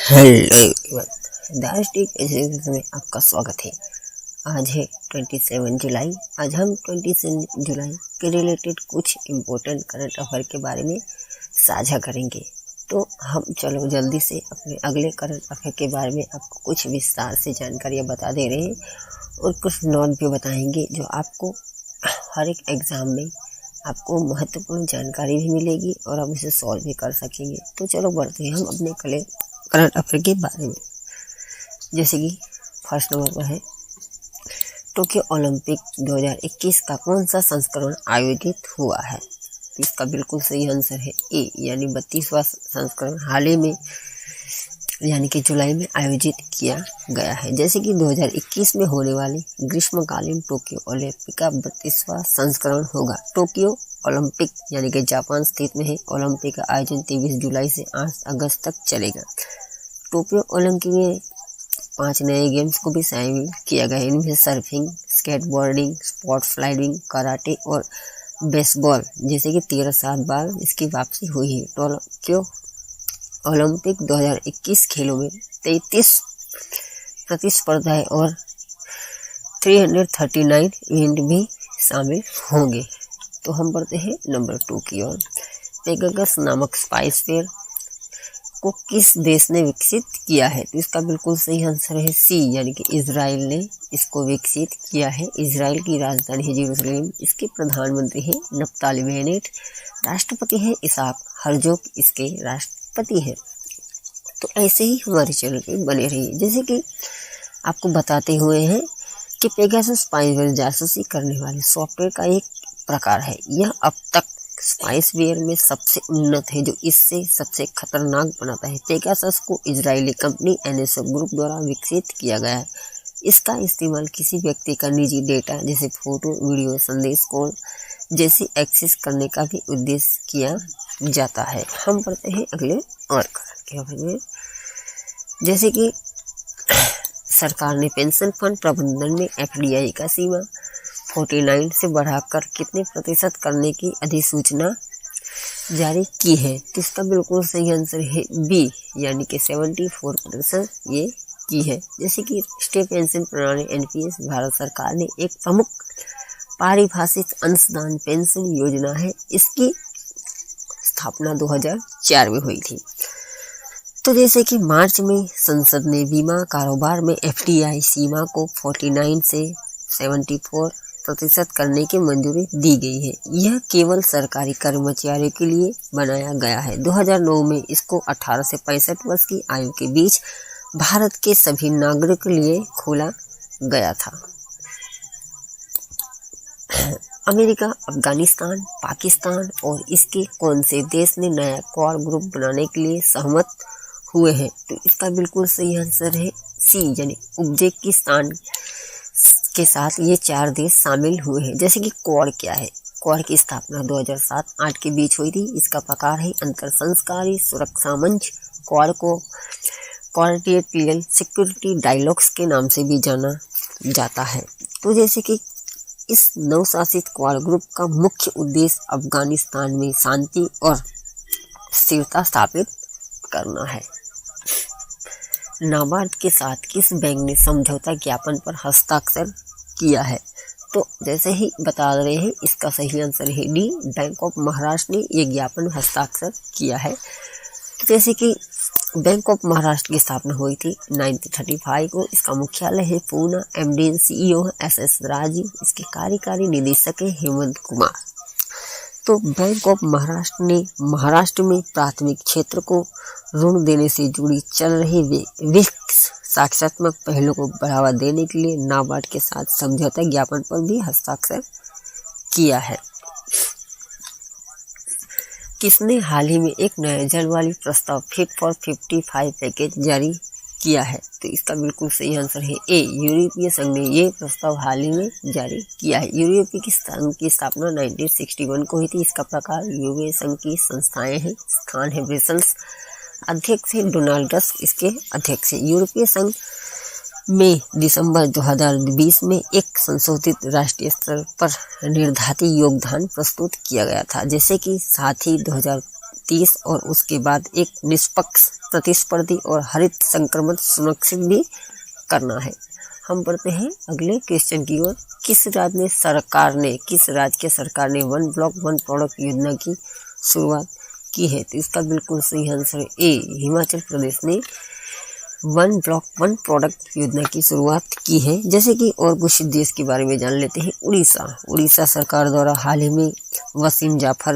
Hello everyone, दार्शनिक education में आपका स्वागत है। आज है 27 जुलाई। आज हम 27 जुलाई के रिलेटेड कुछ इम्पोर्टेंट करंट अफेयर के बारे में साझा करेंगे। तो हम चलो जल्दी से अपने अगले करंट अफेयर के बारे में आपको कुछ विस्तार से जानकारियाँ बता दे रहे हैं और कुछ नोट भी बताएंगे जो आपको हर एक एग्ज़ाम में आपको महत्वपूर्ण जानकारी भी मिलेगी और आप इसे सॉल्व भी कर सकेंगे। तो चलो बढ़ते हैं हम अपने करंट अफेयर के बारे में। जैसे कि फर्स्ट नंबर पर है, टोक्यो ओलंपिक 2021 का कौन सा संस्करण आयोजित हुआ है? तो इसका बिल्कुल सही आंसर है ए, यानी 32वां संस्करण हाल ही में यानी कि जुलाई में आयोजित किया गया है। जैसे कि 2021 में होने वाले ग्रीष्मकालीन टोक्यो ओलंपिक का 32वां संस्करण होगा। टोक्यो ओलंपिक यानी कि जापान स्थित में है। ओलंपिक का आयोजन 23 जुलाई से 8 अगस्त तक चलेगा। टोक्यो ओलंपिक में 5 नए गेम्स को भी शामिल किया गया है। इनमें surfing, skateboarding, sport sliding, karate और बेसबॉल जैसे कि 13 बार इसकी वापसी हुई है। टोक्यो ओलंपिक 2021 खेलों में 33 प्रतिस्पर्धाएं और 339 इवेंट भी शामिल होंगे। तो हम बढ़ते हैं नंबर 2 की ओर। पेगासस नामक स्पाईवेयर को किस देश ने विकसित किया है? तो इसका बिल्कुल सही आंसर है सी, यानी कि इजराइल ने इसको विकसित किया है। इजराइल की राजधानी है यरूशलेम। इसके प्रधानमंत्री हैं नफ्ताली बेनेट। राष्ट्रपति हैं इसहाक हर्जोग, इसके राष्ट्रपति हैं। तो ऐसे ही हमारे चैनल पे बने रहिए। जैसे कि आपको बताते हुए हैं कि पेगासस स्पाईवेयर जासूसी करने वाले सॉफ्टवेयर का एक प्रकार है। यह अब तक स्पाईवेयर में सबसे उन्नत है जो इससे सबसे खतरनाक बनाता है। पेगासस को इजरायली कंपनी एनएसओ ग्रुप द्वारा विकसित किया गया है। इसका इस्तेमाल किसी व्यक्ति का निजी डेटा जैसे फोटो, वीडियो, संदेश, कॉल जैसे एक्सेस करने का भी उद्देश्य किया जाता है। हम पढ़ते हैं अगले और के बारे में। जैसे कि सरकार ने पेंशन फंड प्रबंधन में एफडीआई का सीमा 49 से बढ़ाकर कितने प्रतिशत करने की अधिसूचना जारी की है? तो इसका बिल्कुल सही आंसर है बी, यानी कि 74% ये की है। जैसे कि राष्ट्रीय पेंशन प्रणाली एनपीएस भारत सरकार ने एक प्रमुख पारिभाषित अंशदान पेंशन योजना है। इसकी स्थापना 2004 में हुई थी। तो जैसे कि मार्च में संसद ने बीमा कारोबार में एफडीआई सीमा को 49 से 74% करने की मंजूरी दी गई है। यह केवल सरकारी कर्मचारियों के लिए बनाया गया है। 2009 में इसको 18 से 65 वर्ष की आयु के बीच भारत के सभी नागरिकों के लिए खोला गया था। अमेरिका, अफगानिस्तान, पाकिस्तान और इसके कौन से देश ने नया क्वाड ग्रुप बनाने के लिए सहमत हुए हैं? तो इसका बिल्कुल सही आंसर है सी, यानी उज्बेकिस्तान के साथ ये 4 देश शामिल हुए हैं। जैसे कि क्वाड क्या है? क्वाड की स्थापना 2007-8 के बीच हुई थी। इसका प्रकार है अंतर संस्कारी सुरक्षा मंच। क्वाड को क्वाड्रिलेटरल सिक्योरिटी डायलॉग्स के नाम से भी जाना जाता है। तो जैसे कि इस नवशासित क्वाड ग्रुप का मुख्य उद्देश्य अफगानिस्तान में शांति और स्थिरता स्थापित करना है। नाबार्ड के साथ किस बैंक ने समझौता ज्ञापन पर हस्ताक्षर किया है? तो जैसे ही बता रहे हैं, इसका सही आंसर है डी, बैंक ऑफ महाराष्ट्र ने ये ज्ञापन हस्ताक्षर किया है। तो जैसे कि बैंक ऑफ महाराष्ट्र की स्थापना हुई थी 1935 को। इसका मुख्यालय है Poona. MD CEO S S. इसके कार्यकारी निदेशक है हेमंत कुमार। तो बैंक ऑफ महाराष्ट्र ने महाराष्ट्र में प्राथमिक क्षेत्र को ऋण देने से जुड़ी चल रही विकासात्मक पहलों को बढ़ावा देने के लिए नाबार्ड के साथ समझौता ज्ञापन पर भी हस्ताक्षर किया है। किसने हाल ही में एक नया जलवायु प्रस्ताव फिट फॉर 55 पैकेज जारी किया है? तो इसका बिल्कुल सही आंसर है ए, यूरोपीय संघ ने ये प्रस्ताव हाल ही में जारी किया है। यूरोपीय संघ की स्थापना 1961 को हुई थी। इसका प्रकार यूरोपीय संघ की संस्थाएं हैं। स्थान है ब्रसेल्स। अध्यक्ष है डोनाल्ड टस्क, इसके अध्यक्ष है। यूरोपीय संघ में दिसंबर 2020 में एक संशोधित राष्ट्रीय स्तर पर निर्धारित योगदान प्रस्तुत किया गया था। जैसे कि साथ ही 2030 और उसके बाद एक निष्पक्ष, प्रतिस्पर्धी और हरित संक्रमण सुनिश्चित भी करना है। हम बढ़ते हैं अगले क्वेश्चन की ओर। किस राज्य के सरकार ने वन ब्लॉक वन प्रोडक्ट योजना की शुरुआत की है? तो इसका बिल्कुल सही आंसर है ए, हिमाचल प्रदेश ने वन ब्लॉक वन प्रोडक्ट योजना की शुरुआत की है। जैसे कि और कुछ देश के बारे में जान लेते हैं। उड़ीसा सरकार द्वारा हाल ही में वसीम जाफर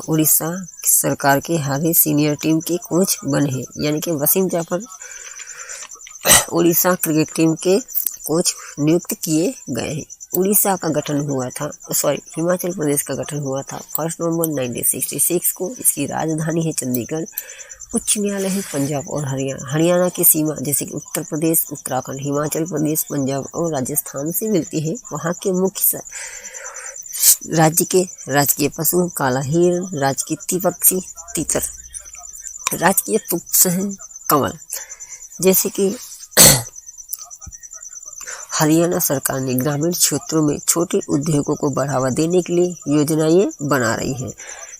उड़ीसा सरकार के हाल सीनियर टीम के कोच बने हैं। यानी कि वसीम जाफर उड़ीसा क्रिकेट टीम के कोच नियुक्त किए गए हैं। उड़ीसा का गठन हुआ था, हिमाचल प्रदेश का गठन हुआ था 1 नवंबर 1966 को। इसकी राजधानी है चंडीगढ़। उच्च न्यायालय है पंजाब और हरियाणा की सीमा जैसे कि उत्तर प्रदेश, उत्तराखंड, हिमाचल प्रदेश, पंजाब और राजस्थान से मिलती है। वहाँ के मुख्य राज्य के राजकीय पशु काला हिरण, राजकीय पक्षी तीतर, राजकीय पुष्प है कमल। जैसे कि हरियाणा सरकार ने ग्रामीण क्षेत्रों में छोटे उद्योगों को बढ़ावा देने के लिए योजनाएं बना रही है।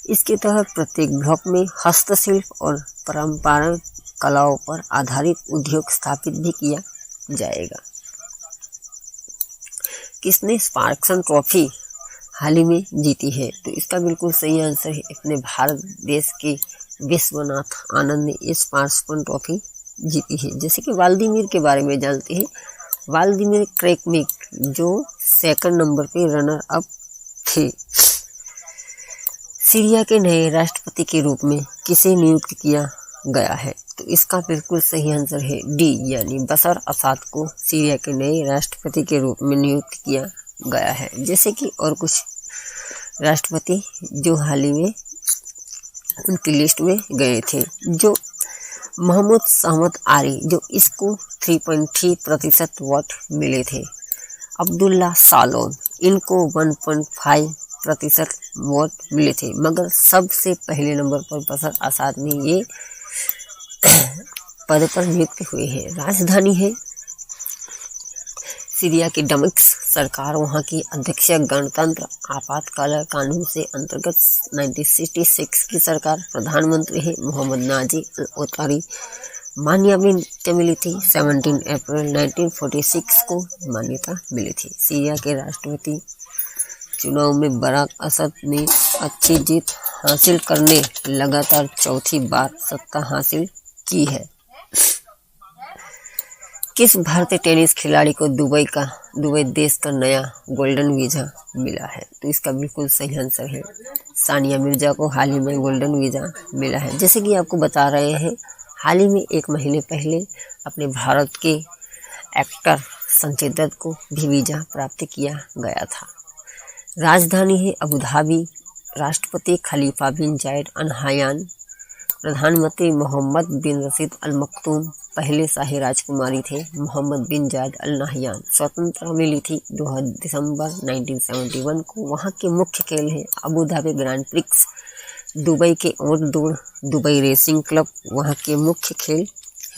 इसके तहत प्रत्येक ब्लॉक में हस्तशिल्प और परंपरागत कलाओं पर आधारित उद्योग स्थापित भी किया जाएगा। किसने स्पार्क्सन ट्रॉफी हाल ही में जीती है? तो इसका बिल्कुल सही आंसर है अपने भारत देश के विश्वनाथ आनंद ने स्पार्क्सन ट्रॉफी जीती है। जैसे कि वाल्दीमिर के बारे में जानते हैं। वाल्दीमिर क्रेकमिक जो सेकंड नंबर पे रनर अप थे। सीरिया के नए राष्ट्रपति के रूप में किसे नियुक्त किया गया है? तो इसका बिल्कुल सही आंसर है डी, यानी बशर असाद को सीरिया के नए राष्ट्रपति के रूप में नियुक्त किया गया है। जैसे कि और कुछ राष्ट्रपति जो हाल ही में उनकी लिस्ट में गए थे, जो मोहम्मद सहमद आरी जो इसको 3.3% वोट मिले थे। अब्दुल्ला सालोन इनको 1.5% वोट मिले थे। मगर सबसे पहले नंबर पर बशर असाद ने ये पद पर नियुक्त हुए हैं। राजधानी है सीरिया की दमिश्क। सरकार वहां की अध्यक्ष गणतंत्र आपातकाल कानून से अंतर्गत 1966 की सरकार। प्रधानमंत्री है मोहम्मद नाजी अल-ओतारी। मान्यता मिली थी 17 अप्रैल 1946 को मान्यता मिली थी। सीरिया के राष्ट्रपति चुनाव में बराक असद ने अच्छी जीत हासिल करने लगातार चौथी बार सत्ता हासिल की है। किस भारतीय टेनिस खिलाड़ी को दुबई देश का नया गोल्डन वीजा मिला है? तो इसका बिल्कुल सही आंसर है सानिया मिर्जा को हाल ही में गोल्डन वीजा मिला है। जैसे कि आपको बता रहे हैं, हाल ही में 1 महीने पहले अपने भारत के एक्टर संजय दत्त को भी वीजा प्राप्त किया गया था। राजधानी है अबू धाबी। राष्ट्रपति खलीफा बिन जायद अल नहयान। प्रधानमंत्री मोहम्मद बिन रशीद अल मखदूम पहले शाही राजकुमारी थे। मोहम्मद बिन जायद अल नहयान। स्वतंत्रता मिली थी 2 दिसंबर 1971 को। वहाँ के मुख्य खेल है Abu Dhabi grand prix. Dubai के ऊंट दौड़, दुबई रेसिंग क्लब वहाँ के मुख्य खेल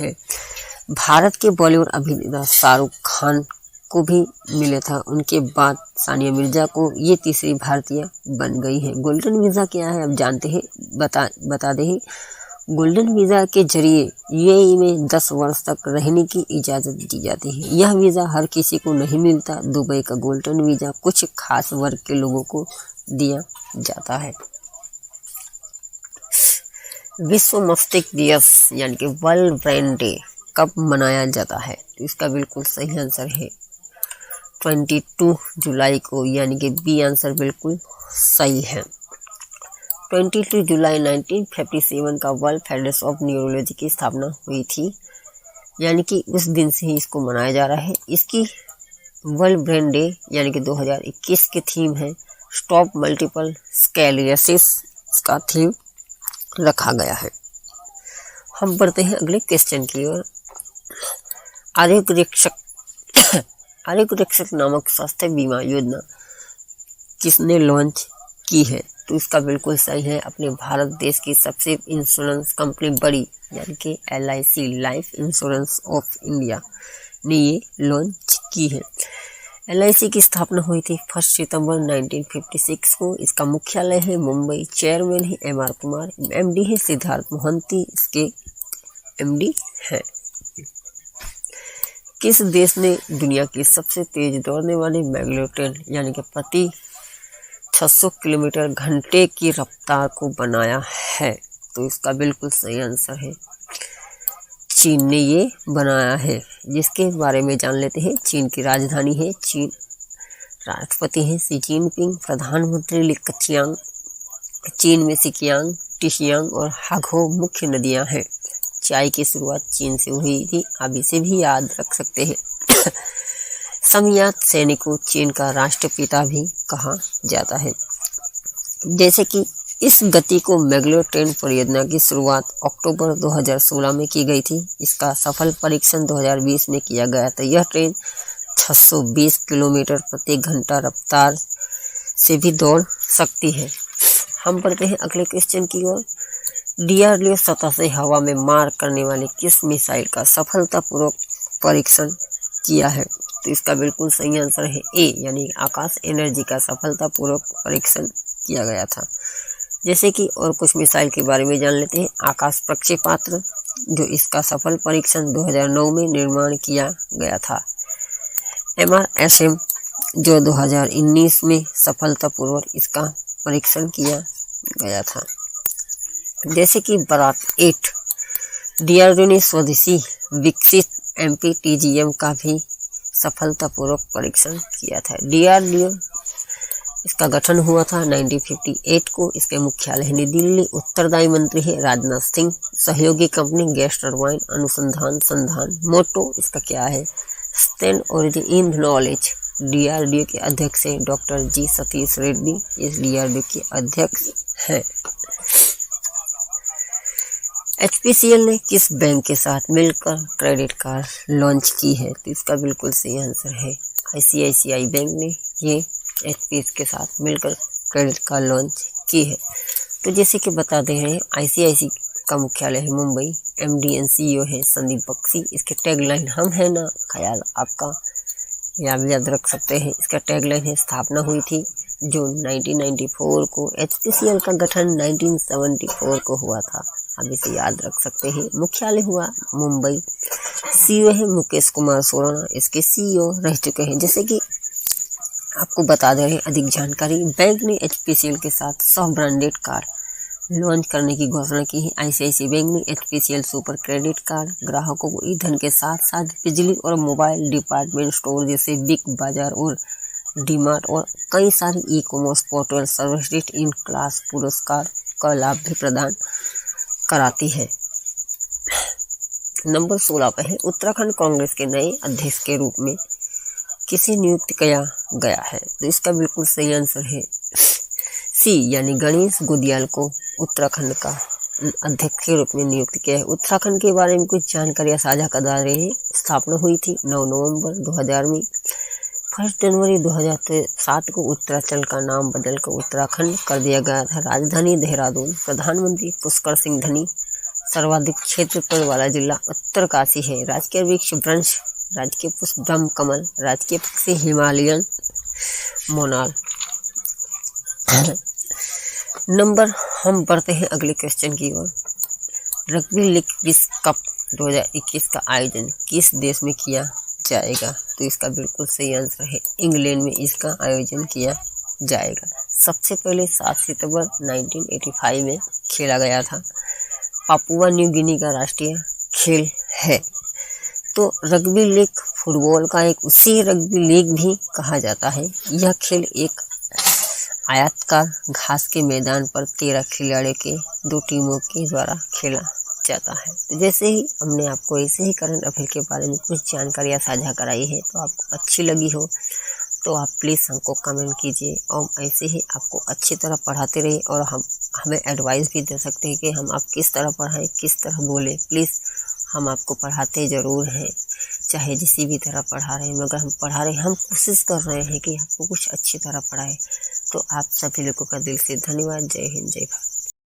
है। भारत के बॉलीवुड अभिनेता शाहरुख खान को भी मिला था। उनके बाद सानिया मिर्जा को ये तीसरी भारतीय बन गई है। गोल्डन वीज़ा क्या है अब जानते हैं, बता दें। गोल्डन वीज़ा के जरिए यूएई में 10 वर्ष तक रहने की इजाज़त दी जाती है। यह वीज़ा हर किसी को नहीं मिलता। दुबई का गोल्डन वीज़ा कुछ खास वर्ग के लोगों को दिया जाता है। विश्व मस्तिष्क दिवस यानी कि वर्ल्ड ब्रेन डे कब मनाया जाता है? तो इसका बिल्कुल सही आंसर है 22 जुलाई को, यानी कि बी आंसर बिल्कुल सही है। 22 जुलाई 1957 का वर्ल्ड फेडरेशन ऑफ न्यूरोलॉजी की स्थापना हुई थी, यानी कि उस दिन से ही इसको मनाया जा रहा है। इसकी वर्ल्ड ब्रेन डे यानी कि 2021 की थीम है स्टॉप मल्टीपल स्क्लेरोसिस का थीम रखा गया है। हम बढ़ते हैं अगले क्वेश्चन की ओर। आरोग्य रक्षक नामक स्वास्थ्य बीमा योजना किसने लॉन्च की है? तो इसका बिल्कुल सही है अपने भारत देश की सबसे इंश्योरेंस कंपनी बड़ी यानी कि LIC life insurance of India ने ये लॉन्च की है। LIC की स्थापना हुई थी 1 सितंबर 1956 को। इसका मुख्यालय है मुंबई। चेयरमैन है MR कुमार। MD है सिद्धार्थ मोहंती, इसके MD हैं। किस देश ने दुनिया की सबसे तेज दौड़ने वाली मैग्लेव ट्रेन यानी कि प्रति 600 किलोमीटर घंटे की रफ्तार को बनाया है? तो इसका बिल्कुल सही आंसर है चीन ने ये बनाया है, जिसके बारे में जान लेते हैं। चीन की राजधानी है चीन, राष्ट्रपति हैं शी जिनपिंग, प्रधानमंत्री ली कचियांग। चीन में सिकियांग, टिशियांग और हागो मुख्य नदियां हैं। चाय की शुरुआत चीन से हुई थी, आप इसे भी याद रख सकते हैं। समयात सैनिक को चीन का राष्ट्रपिता भी कहा जाता है। जैसे कि इस गति को मैग्लेव ट्रेन परियोजना की शुरुआत अक्टूबर 2016 में की गई थी। इसका सफल परीक्षण 2020 में किया गया था। यह ट्रेन 620 किलोमीटर प्रति घंटा रफ्तार से भी दौड़ सकती है। हम बढ़ते हैं अगले क्वेश्चन की ओर। DRDO सतह से हवा में मार करने वाली किस मिसाइल का सफलतापूर्वक परीक्षण किया है? तो इसका बिल्कुल सही आंसर है ए, यानी आकाश एनर्जी का सफलतापूर्वक परीक्षण किया गया था। जैसे कि और कुछ मिसाइल के बारे में जान लेते हैं। आकाश प्रक्षेपास्त्र, जो इसका सफल परीक्षण 2009 में निर्माण किया गया था। MRSM, जो 2019 में सफलतापूर्वक इसका परीक्षण किया गया था। जैसे कि बराक 8, DRDO ने स्वदेशी विकसित MPTGM का भी सफलतापूर्वक परीक्षण किया था। DRDO इसका गठन हुआ था 1958 को। इसके मुख्यालय है नई दिल्ली। उत्तरदायी मंत्री है राजनाथ सिंह। सहयोगी कंपनी गैस टरबाइन अनुसंधान संधान। मोटो इसका क्या है? Stand origin in knowledge. DRDO के अध्यक्ष हैं डॉक्टर G सतीश रेड्डी, इस DRDO के अध्यक्ष हैं। HPCL ने किस बैंक के साथ मिलकर क्रेडिट कार्ड लॉन्च की है? तो इसका बिल्कुल सही आंसर है ICICI बैंक ने ये HPS के साथ मिलकर क्रेडिट कार्ड लॉन्च की है। तो जैसे कि बता दे रहे हैं, ICICI का मुख्यालय है मुंबई। MD and CEO है संदीप बख्शी। इसके टैगलाइन हम है ना ख्याल आपका, याद रख सकते हैं। इसका टैगलाइन है स्थापना हुई थी जून 1994 को। HPCL का गठन 1974 को हुआ था, आप इसे याद रख सकते हैं। मुख्यालय हुआ मुंबई। CEO है मुकेश कुमार सोराना, इसके CEO रह चुके हैं। जैसे कि आपको बता दे रहे हैं अधिक जानकारी। बैंक ने HPCL के साथ सब ब्रांडेड कार्ड लॉन्च करने की घोषणा की है। ICICI बैंक ने HPCL सुपर क्रेडिट कार्ड ग्राहकों को ईंधन के साथ साथ बिजली और मोबाइल डिपार्टमेंट स्टोर जैसे बिग बाजार और डीमार्ट और कई सारी ई-कॉमर्स पोर्टल सर्वश्रेष्ठ इन क्लास पुरस्कार का लाभ भी प्रदान कराती है। नंबर 16 पर है उत्तराखंड कांग्रेस के नए अध्यक्ष के रूप में किसे नियुक्त किया गया है? तो इसका बिल्कुल सही आंसर है सी, यानी गणेश गुदियाल को उत्तराखंड का अध्यक्ष के रूप में नियुक्त किया है। उत्तराखंड के बारे में कुछ जानकारियां साझा कर रहे हैं। स्थापना हुई थी 9 नवंबर 2000 में। 1 जनवरी 2007 को उत्तरांचल का नाम बदलकर उत्तराखंड कर दिया गया था। राजधानी देहरादून। प्रधानमंत्री पुष्कर सिंह धनी। सर्वाधिक क्षेत्रफल वाला जिला उत्तरकाशी है। राजकीय वृक्ष वृक्ष, राजकीय पुष्प ब्रह्म कमल, राजकीय पक्षी हिमालयन मोनाल। नंबर हम बढ़ते हैं अगले क्वेश्चन की ओर। रग्बी लीग विश्व कप 2021 का आयोजन किस देश में किया जाएगा? तो इसका बिल्कुल सही आंसर है इंग्लैंड में इसका आयोजन किया जाएगा। सबसे पहले 7 सितंबर 1985 में खेला गया था। पापुआ न्यू गिनी का राष्ट्रीय खेल है। तो रग्बी लीग फुटबॉल का एक उसी रग्बी लीग भी कहा जाता है। यह खेल एक आयताकार घास के मैदान पर 13 खिलाड़ियों के 2 टीमों के द्वारा खेला जाता है। तो जैसे ही हमने आपको ऐसे ही करंट अफेयर के बारे में कुछ जानकारियाँ साझा कराई है, तो आपको अच्छी लगी हो तो आप प्लीज़ हमको कमेंट कीजिए और ऐसे ही आपको अच्छी तरह पढ़ाते रहिए और हमें एडवाइस भी दे सकते हैं कि हम आप किस तरह पढ़ाएं, किस तरह बोलें। प्लीज़ हम आपको पढ़ाते ज़रूर हैं, चाहे जिसी भी तरह पढ़ा रहे हैं, मगर हम पढ़ा रहे हैं, हम कोशिश कर रहे हैं कि आपको कुछ अच्छी तरह पढ़ाएं। तो आप सभी लोगों का दिल से धन्यवाद। जय हिंद, जय भारत।